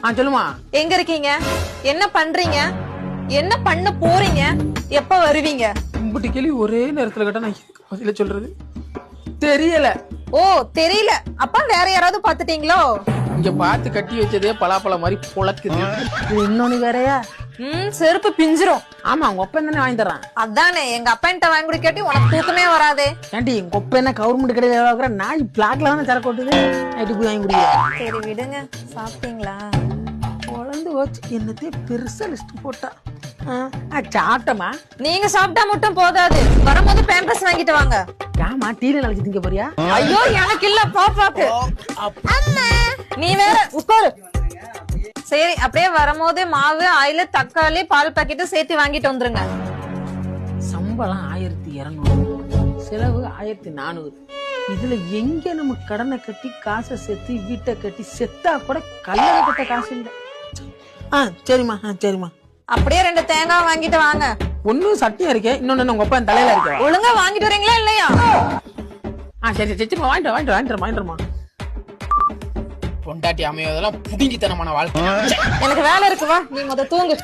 சொல்லுமா. எங்க இருக்கீங்க? என்ன பண்றீங்க? என்ன பண்ண போறீங்க? எப்ப வருவீங்க? கும்பிட்டு கேள்வி ஒரே நேரத்துல கேட்டா நான் பதில சொல்றது தெரியல. ஓ தெரியல. அப்ப வேற யாராவது பாத்துட்டீங்களோ? இங்க பார்த்து கட்டி வச்சதே பலாப்பழம் மாதிரி பொழக்குது. இது இன்னொன்னு வேறயா? செருப்பு பிஞ்சிரும். ஆமா உங்க ஒப்பன் தானே வாங்கி தரான். அதானே எங்க அப்பன்ட்ட வாங்கி குடிக்காட்டி உனக்கு தூக்கமே வராதே. ஏன்டி உங்க ஒப்ப என்ன கவர்மெண்ட் கடையில வாங்குற? நாய் பிளாக்ல தானே சரக்கு ஓட்டுது. நைட்டு போய் வாங்கி குடிக்கிறேன். சரி விடுங்க. சாப்பிட்டீங்களா? குழந்து வச்சு என்னத்தையே பெருசா லிஸ்ட் போட்டா. சாப்பிட்டமா? நீங்க சாப்பிட்டா மட்டும் போதாது, வரும்போது பேம்பர்ஸ் வாங்கிட்டு வாங்க. ஏமா டீல நாளைக்கு திங்க போறியா? ஐயோ எனக்கு இல்ல, பாப்பாக்கு. நீ வேற உட்காரு. சரி அப்படியே வரும்போது மாவு, ஆயில், தக்காளி, பால் பாக்கெட்டு சேர்த்து வாங்கிட்டு வந்துருங்க. சம்பளம் 1200, செலவு 1400. இதுல எங்க நம்ம கடனை கட்டி காசை சேர்த்து வீட்டை கட்டி செத்தா கூட கல்யாணம் கட்ட காசு இல்லை. சரிம்மா சரிம்மா. அப்படியே 2 தேங்காய் வாங்கிட்டு வாங்க. ஒண்ணு சட்டியா இருக்கே, இன்னொன்னு உங்க அப்பா தலையில இருக்க. ஒழுங்கா வாங்கிட்டு வரீங்களா இல்லையா? சரி சரிமா, வாங்கிட்டுமா. பொண்டாட்டி அமைவதெல்லாம் புடிங்கித்தனமான வாழ்க்கை. எனக்கு வேலை இருக்கு, வா நீ முத தூங்கு.